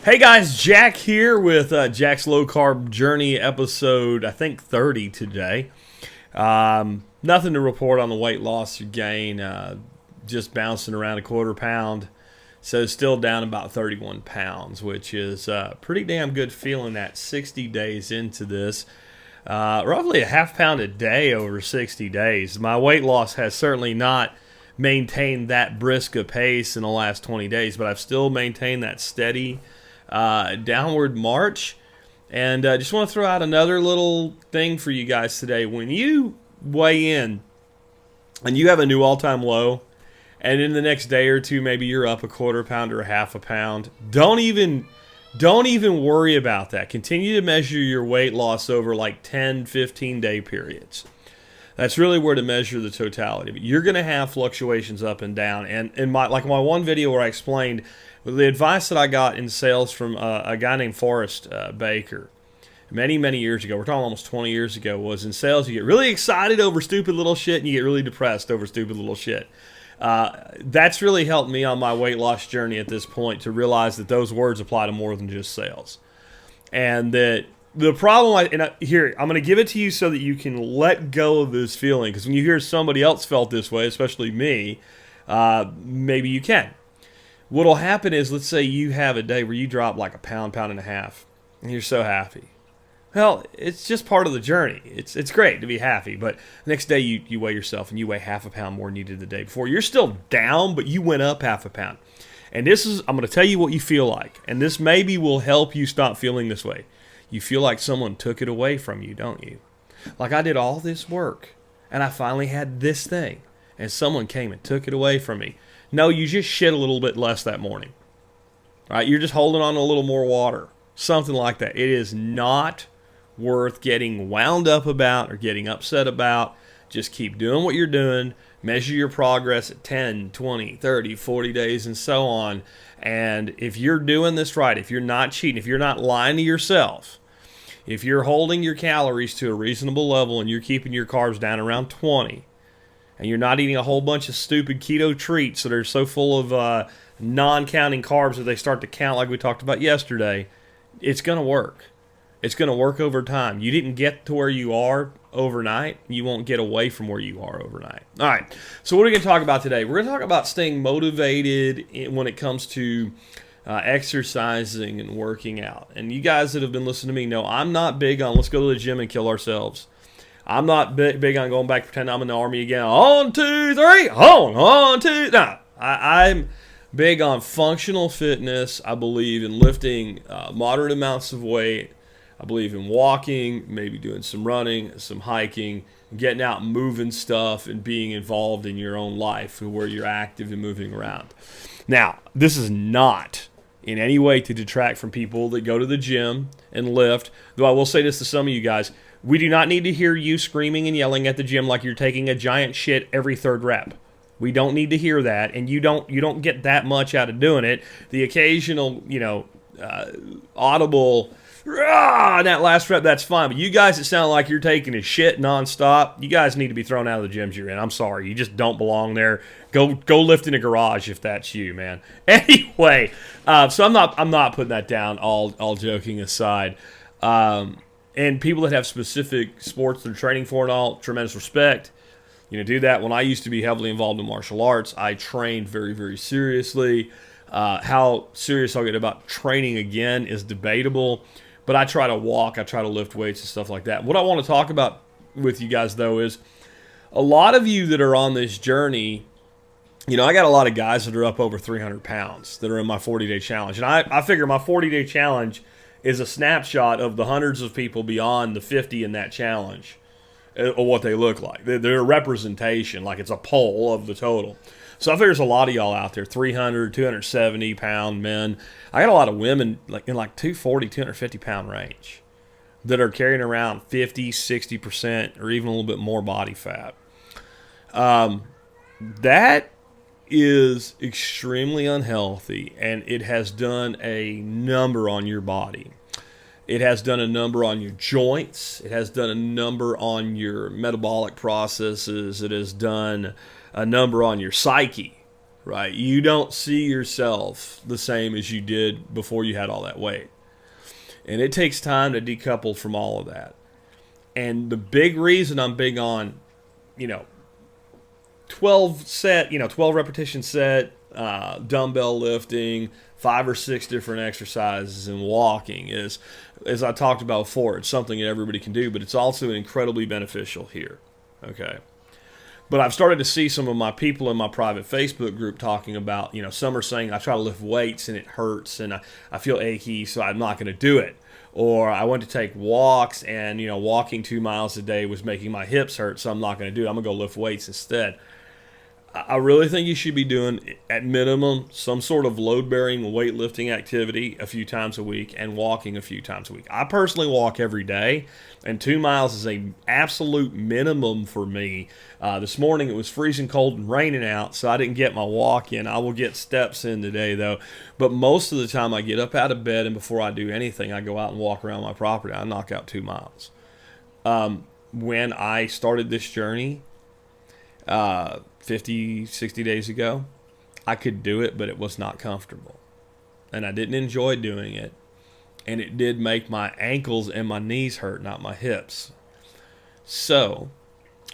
Hey guys, Jack here with Jack's Low Carb Journey episode, I think 30 today. Nothing to report on the weight loss or gain, just bouncing around a quarter pound. So still down about 31 pounds, which is pretty damn good feeling at 60 days into this. Roughly a half pound a day over 60 days. My weight loss has certainly not maintained that brisk a pace in the last 20 days, but I've still maintained that steady downward march. And just want to throw out another little thing for you guys today. When you weigh in and you have a new all-time low, and in the next day or two maybe you're up a quarter pound or a half a pound, don't even worry about that. Continue to measure your weight loss over like 10, 15 day periods. That's really where to measure the totality of it. You're going to have fluctuations up and down. And in my one video where I explained the advice that I got in sales from a guy named Forrest Baker many, many years ago, we're talking almost 20 years ago, was in sales you get really excited over stupid little shit and you get really depressed over stupid little shit. That's really helped me on my weight loss journey at this point to realize that those words apply to more than just sales. And that the problem, here, I'm going to give it to you so that you can let go of this feeling. Because when you hear somebody else felt this way, especially me, maybe you can. What'll happen is, let's say you have a day where you drop like a pound, pound and a half, and you're so happy. Well, it's just part of the journey. It's great to be happy, but the next day you weigh yourself and you weigh half a pound more than you did the day before. You're still down, but you went up half a pound. And I'm going to tell you what you feel like, and this maybe will help you stop feeling this way. You feel like someone took it away from you, don't you? Like I did all this work, and I finally had this thing, and someone came and took it away from me. No, you just shit a little bit less that morning. All right, you're just holding on to a little more water, something like that. It is not worth getting wound up about or getting upset about. Just keep doing what you're doing. Measure your progress at 10, 20, 30, 40 days and so on. And if you're doing this right, if you're not cheating, if you're not lying to yourself, if you're holding your calories to a reasonable level and you're keeping your carbs down around 20, and you're not eating a whole bunch of stupid keto treats that are so full of non-counting carbs that they start to count like we talked about yesterday, it's going to work. It's going to work over time. You didn't get to where you are overnight. You won't get away from where you are overnight. All right, so what are we going to talk about today? We're going to talk about staying motivated when it comes to exercising and working out. And you guys that have been listening to me know I'm not big on let's go to the gym and kill ourselves. I'm not big on going back to pretend I'm in the army again. On, 2, 3, on, 2. No, I'm big on functional fitness. I believe in lifting moderate amounts of weight. I believe in walking, maybe doing some running, some hiking, getting out and moving stuff and being involved in your own life where you're active and moving around. Now, this is not in any way to detract from people that go to the gym and lift, though I will say this to some of you guys. We do not need to hear you screaming and yelling at the gym like you're taking a giant shit every third rep. We don't need to hear that, and you don't get that much out of doing it. The occasional, audible in that last rep, that's fine. But you guys that sound like you're taking a shit nonstop, you guys need to be thrown out of the gyms you're in. I'm sorry, you just don't belong there. Go lift in a garage if that's you, man. Anyway, so I'm not putting that down. All joking aside. And people that have specific sports they're training for and all, tremendous respect. Do that. When I used to be heavily involved in martial arts, I trained very, very seriously. How serious I'll get about training again is debatable. But I try to walk, I try to lift weights and stuff like that. What I want to talk about with you guys, though, is a lot of you that are on this journey, I got a lot of guys that are up over 300 pounds that are in my 40-day challenge. And I figure my 40-day challenge is a snapshot of the hundreds of people beyond the 50 in that challenge of what they look like. They're a representation, like it's a poll of the total. So I figure there's a lot of y'all out there, 300, 270 pound men. I got a lot of women in 240, 250 pound range that are carrying around 50, 60% or even a little bit more body fat. That is extremely unhealthy, and it has done a number on your body. It has done a number on your joints. It has done a number on your metabolic processes. It has done a number on your psyche, right? You don't see yourself the same as you did before you had all that weight. And it takes time to decouple from all of that. And the big reason I'm big on, 12 repetition set, dumbbell lifting, 5 or 6 different exercises, and walking is, as I talked about before, it's something that everybody can do, but it's also incredibly beneficial here. Okay. But I've started to see some of my people in my private Facebook group talking about, some are saying I try to lift weights and it hurts and I feel achy, so I'm not going to do it. Or I went to take walks and, walking 2 miles a day was making my hips hurt, so I'm not going to do it. I'm going to go lift weights instead. I really think you should be doing, at minimum, some sort of load-bearing weightlifting activity a few times a week and walking a few times a week. I personally walk every day, and 2 miles is an absolute minimum for me. This morning it was freezing cold and raining out, so I didn't get my walk in. I will get steps in today, though. But most of the time I get up out of bed, and before I do anything, I go out and walk around my property. I knock out 2 miles. When I started this journey 50, 60 days ago, I could do it, but it was not comfortable. And I didn't enjoy doing it. And it did make my ankles and my knees hurt, not my hips. So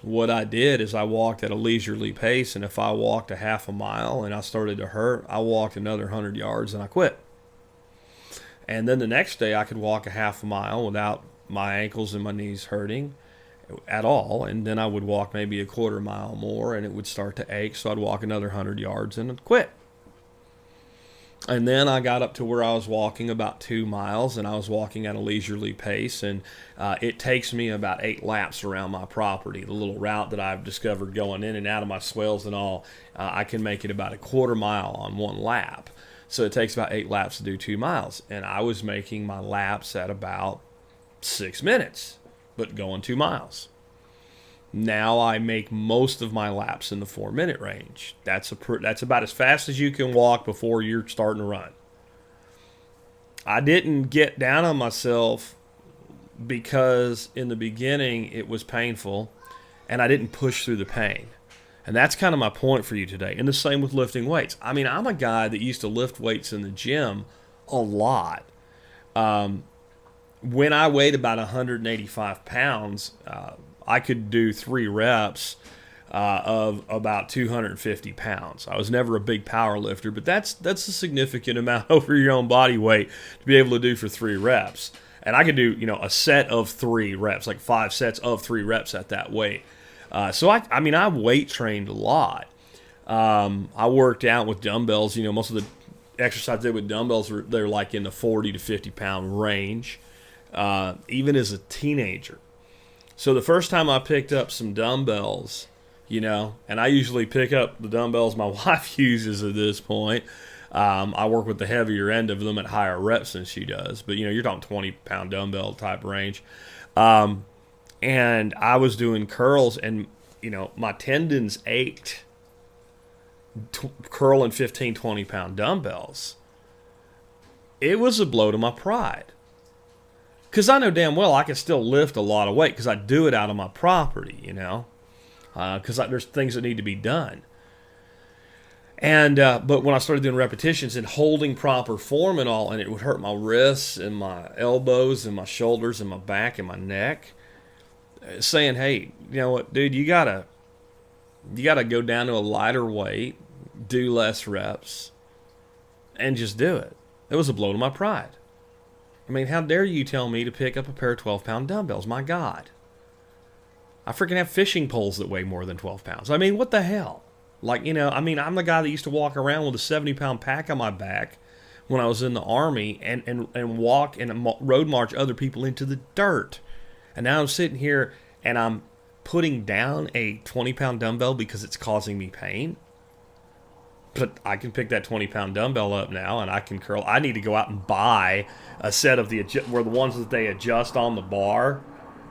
what I did is I walked at a leisurely pace, and if I walked a half a mile and I started to hurt, I walked another 100 yards and I quit. And then the next day I could walk a half a mile without my ankles and my knees hurting at all, and then I would walk maybe a quarter mile more and it would start to ache, so I'd walk another 100 yards and I'd quit. And then I got up to where I was walking about 2 miles, and I was walking at a leisurely pace, and it takes me about 8 laps around my property. The little route that I've discovered going in and out of my swales and all, I can make it about a quarter mile on 1 lap. So it takes about 8 laps to do 2 miles, and I was making my laps at about 6 minutes, but going 2 miles. Now I make most of my laps in the 4-minute range. That's about as fast as you can walk before you're starting to run. I didn't get down on myself because in the beginning it was painful, and I didn't push through the pain. And that's kind of my point for you today. And the same with lifting weights. I mean, I'm a guy that used to lift weights in the gym a lot. When I weighed about 185 pounds, I could do 3 reps of about 250 pounds. I was never a big power lifter, but that's a significant amount over your own body weight to be able to do for 3 reps. And I could do, a set of 3 reps, like 5 sets of 3 reps at that weight. So I weight trained a lot. I worked out with dumbbells. Most of the exercise I did with dumbbells they're like in the 40 to 50 pound range, even as a teenager. So the first time I picked up some dumbbells, and I usually pick up the dumbbells my wife uses at this point. I work with the heavier end of them at higher reps than she does. But, you're talking 20-pound dumbbell type range. And I was doing curls, and, my tendons ached curling 15, 20-pound dumbbells. It was a blow to my pride. Because I know damn well I can still lift a lot of weight because I do it out of my property, because there's things that need to be done. And but when I started doing repetitions and holding proper form and all, and it would hurt my wrists and my elbows and my shoulders and my back and my neck, saying, hey, you know what, dude, you gotta go down to a lighter weight, do less reps, and just do it. It was a blow to my pride. I mean, how dare you tell me to pick up a pair of 12-pound dumbbells? My God. I freaking have fishing poles that weigh more than 12 pounds. I mean, what the hell? I'm the guy that used to walk around with a 70-pound pack on my back when I was in the Army and walk and road march other people into the dirt. And now I'm sitting here and I'm putting down a 20-pound dumbbell because it's causing me pain. But I can pick that 20-pound dumbbell up now, and I can curl. I need to go out and buy a set of the ones that they adjust on the bar,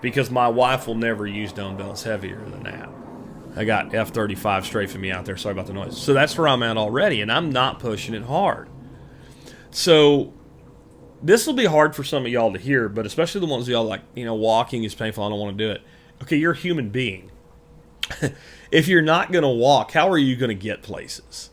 because my wife will never use dumbbells heavier than that. I got F-35 strafing me out there. Sorry about the noise. So that's where I'm at already, and I'm not pushing it hard. So this will be hard for some of y'all to hear, but especially the ones of y'all like, walking is painful, I don't want to do it. Okay, you're a human being. If you're not going to walk, how are you going to get places?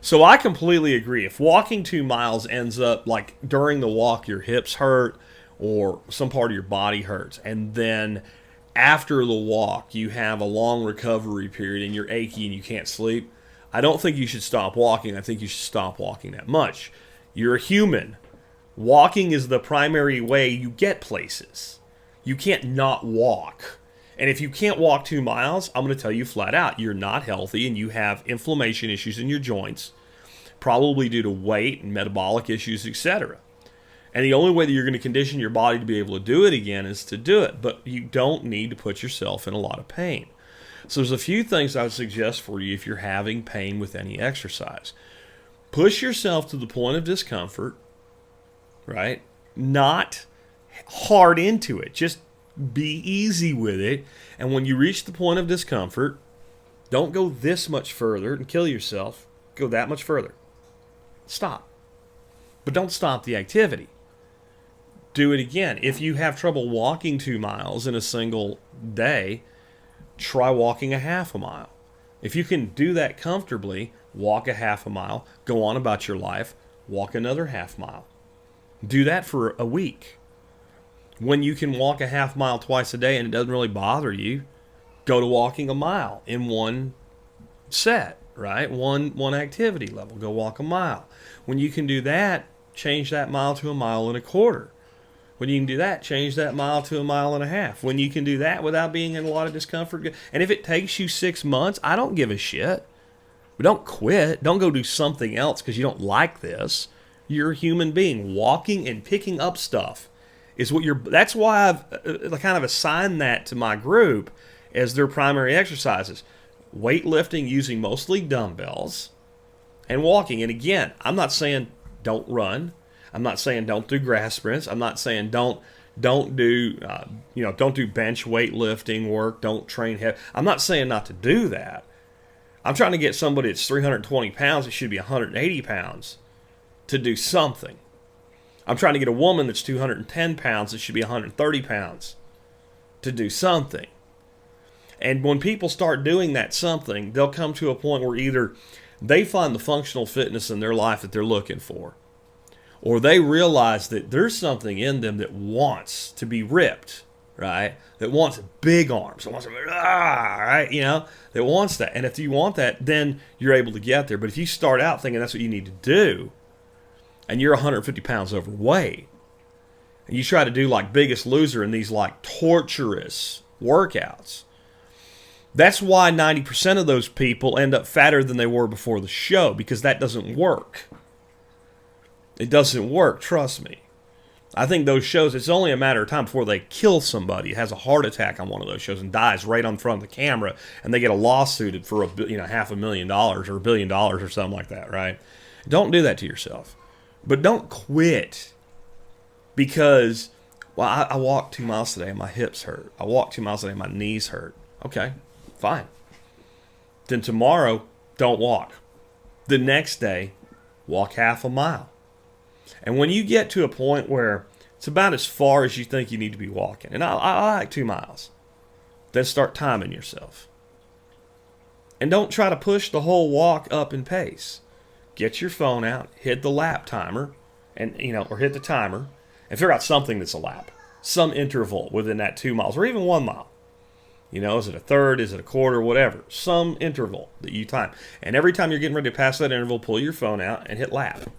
So I completely agree. If walking 2 miles ends up like during the walk, your hips hurt or some part of your body hurts, and then after the walk, you have a long recovery period and you're achy and you can't sleep, I don't think you should stop walking. I think you should stop walking that much. You're a human. Walking is the primary way you get places. You can't not walk. And if you can't walk 2 miles, I'm going to tell you flat out, you're not healthy and you have inflammation issues in your joints, probably due to weight and metabolic issues, etc. And the only way that you're going to condition your body to be able to do it again is to do it. But you don't need to put yourself in a lot of pain. So there's a few things I would suggest for you if you're having pain with any exercise. Push yourself to the point of discomfort, right? Not hard into it. Just be easy with it. And when you reach the point of discomfort, don't go this much further and kill yourself. Go that much further. Stop. But don't stop the activity. Do it again. If you have trouble walking 2 miles in a single day, try walking a half a mile. If you can do that comfortably, walk a half a mile, go on about your life, walk another half mile. Do that for a week. When you can walk a half mile twice a day and it doesn't really bother you, go to walking a mile in one set, right? One activity level. Go walk a mile. When you can do that, change that mile to a mile and a quarter. When you can do that, change that mile to a mile and a half. When you can do that without being in a lot of discomfort. And if it takes you 6 months, I don't give a shit. But don't quit. Don't go do something else because you don't like this. You're a human being. Walking and picking up stuff is what you're. That's why I've kind of assigned that to my group as their primary exercises. Weightlifting using mostly dumbbells and walking. And again, I'm not saying don't run. I'm not saying don't do grass sprints. I'm not saying don't do don't do bench weightlifting work. Don't train heavy. I'm not saying not to do that. I'm trying to get somebody that's 320 pounds. It should be 180 pounds to do something. I'm trying to get a woman that's 210 pounds. It should be 130 pounds to do something. And when people start doing that something, they'll come to a point where either they find the functional fitness in their life that they're looking for, or they realize that there's something in them that wants to be ripped, right? That wants big arms, that wants to, right? That wants that. And if you want that, then you're able to get there. But if you start out thinking that's what you need to do, and you're 150 pounds overweight, and you try to do like Biggest Loser in these like torturous workouts, that's why 90% of those people end up fatter than they were before the show, because that doesn't work. It doesn't work, trust me. I think those shows, it's only a matter of time before they kill somebody, has a heart attack on one of those shows and dies right on front of the camera, and they get a lawsuit for $500,000 or $1 billion or something like that, right? Don't do that to yourself. But don't quit because, well, I walked 2 miles today and my hips hurt. I walked 2 miles today and my knees hurt. Okay, fine. Then tomorrow, don't walk. The next day, walk half a mile. And when you get to a point where it's about as far as you think you need to be walking, and I like 2 miles, then start timing yourself. And don't try to push the whole walk up in pace. Get your phone out, hit the lap timer, or hit the timer, and figure out something that's a lap. Some interval within that 2 miles, or even 1 mile. Is it a third? Is it a quarter? Whatever. Some interval that you time. And every time you're getting ready to pass that interval, pull your phone out and hit lap.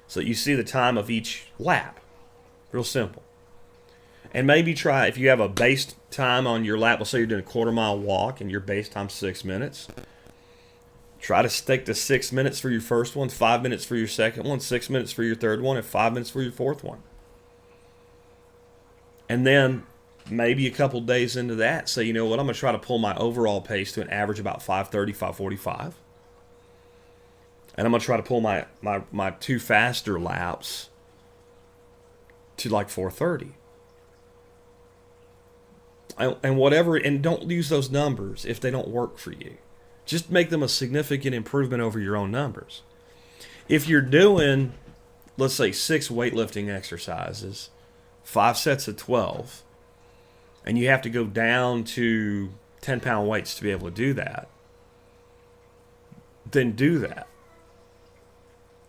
So that you see the time of each lap. Real simple. And maybe try, if you have a base time on your lap, let's say you're doing a quarter-mile walk and your base time's 6 minutes. Try to stick to 6 minutes for your first one, 5 minutes for your second one, 6 minutes for your third one, and 5 minutes for your fourth one. And then maybe a couple days into that, say, I'm going to try to pull my overall pace to an average about 5:30, 5:45. And I'm going to try to pull my 2 faster laps to like 4:30. And whatever, and don't use those numbers if they don't work for you. Just make them a significant improvement over your own numbers. If you're doing, let's say, 6 weightlifting exercises, 5 sets of 12, and you have to go down to 10-pound weights to be able to do that, then do that.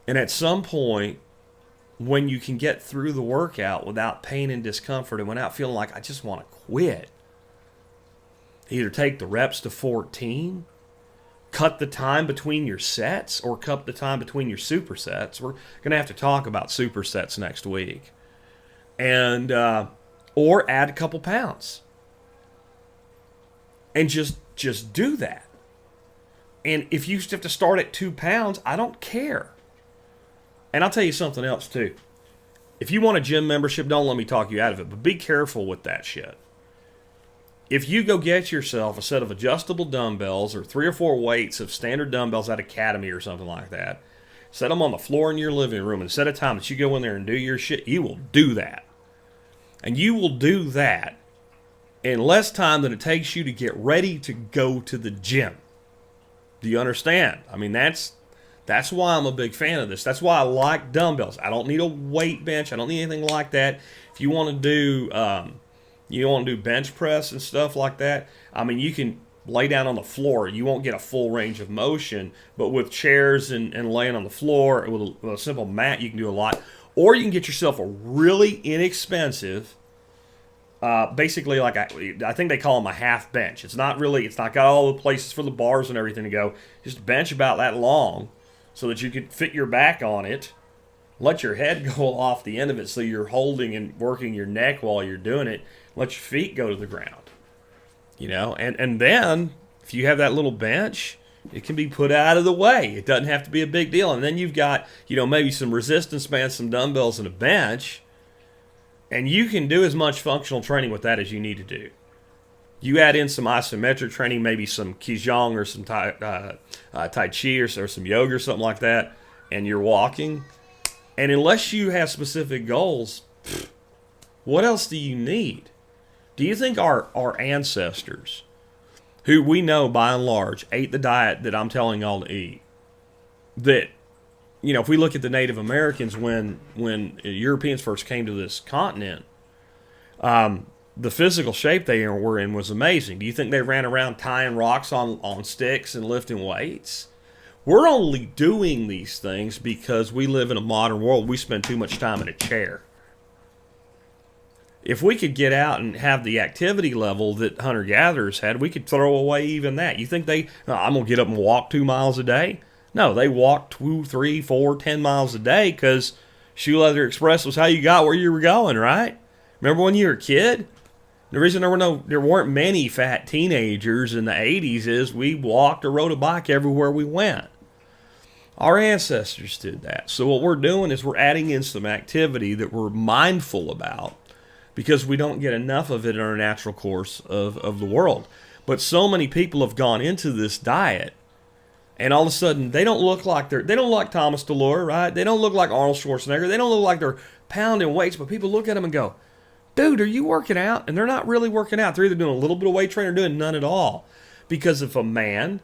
And at some point, when you can get through the workout without pain and discomfort and without feeling like I just want to quit, either take the reps to 14, cut the time between your sets, or cut the time between your supersets. We're going to have to talk about supersets next week. And or add a couple pounds. And just do that. And if you have to start at 2 pounds, I don't care. And I'll tell you something else too. If you want a gym membership, don't let me talk you out of it, but be careful with that shit. If you go get yourself a set of adjustable dumbbells or 3 or 4 weights of standard dumbbells at Academy or something like that, set them on the floor in your living room and set a time that you go in there and do your shit, you will do that. And you will do that in less time than it takes you to get ready to go to the gym. Do you understand? I mean, that's why I'm a big fan of this. That's why I like dumbbells. I don't need a weight bench. I don't need anything like that. If you want to do bench press and stuff like that, I mean, you can lay down on the floor. You won't get a full range of motion, but with chairs and laying on the floor with a simple mat, you can do a lot. Or you can get yourself a really inexpensive, basically like I think they call them a half bench. It's not got all the places for the bars and everything to go. Just a bench about that long so that you can fit your back on it, let your head go off the end of it so you're holding and working your neck while you're doing it, let your feet go to the ground. And then if you have that little bench, it can be put out of the way. It doesn't have to be a big deal. And then you've got, maybe some resistance bands, some dumbbells, and a bench. And you can do as much functional training with that as you need to do. You add in some isometric training, maybe some Qigong or some Tai Chi or some yoga or something like that, and you're walking. And unless you have specific goals, what else do you need? Do you think our ancestors, who we know by and large ate the diet that I'm telling y'all to eat, that, if we look at the Native Americans when Europeans first came to this continent, the physical shape they were in was amazing. Do you think they ran around tying rocks on sticks and lifting weights? We're only doing these things because we live in a modern world. We spend too much time in a chair. If we could get out and have the activity level that hunter-gatherers had, we could throw away even that. You think I'm going to get up and walk 2 miles a day? No, they walked 2, 3, 4, 10 miles a day because Shoe Leather Express was how you got where you were going, right? Remember when you were a kid? The reason there weren't many fat teenagers in the 80s is we walked or rode a bike everywhere we went. Our ancestors did that. So what we're doing is we're adding in some activity that we're mindful about because we don't get enough of it in our natural course of the world. But so many people have gone into this diet, and all of a sudden they don't look like Thomas DeLore, right? They don't look like Arnold Schwarzenegger. They don't look like they're pounding weights, but people look at them and go, dude, are you working out? And they're not really working out. They're either doing a little bit of weight training or doing none at all. Because if a man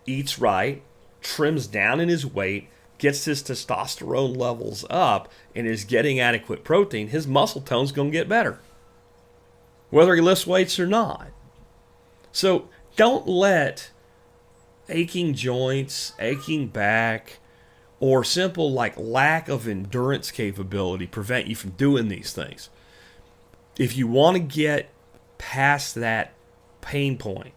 eats right, trims down in his weight, gets his testosterone levels up, and is getting adequate protein, his muscle tone's going to get better, whether he lifts weights or not. So don't let aching joints, aching back, or simple lack of endurance capability prevent you from doing these things. If you want to get past that pain point,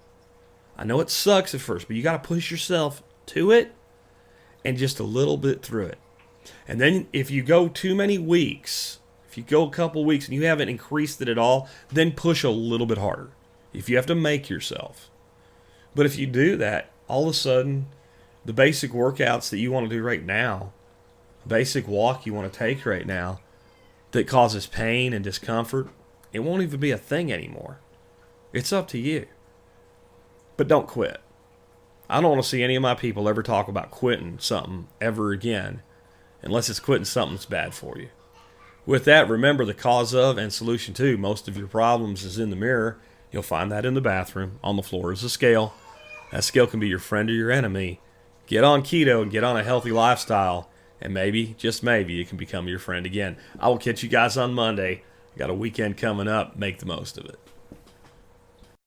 I know it sucks at first, but you got to push yourself to it and just a little bit through it. And then if you go too many weeks, if you go a couple weeks and you haven't increased it at all, then push a little bit harder if you have to make yourself. But if you do that, all of a sudden, the basic workouts that you want to do right now, the basic walk you want to take right now that causes pain and discomfort, it won't even be a thing anymore. It's up to you. But don't quit. I don't want to see any of my people ever talk about quitting something ever again, unless it's quitting something that's bad for you. With that, remember the cause of and solution to most of your problems is in the mirror. You'll find that in the bathroom. On the floor is a scale. That scale can be your friend or your enemy. Get on keto and get on a healthy lifestyle, and maybe, just maybe, it can become your friend again. I will catch you guys on Monday. Got a weekend coming up. Make the most of it.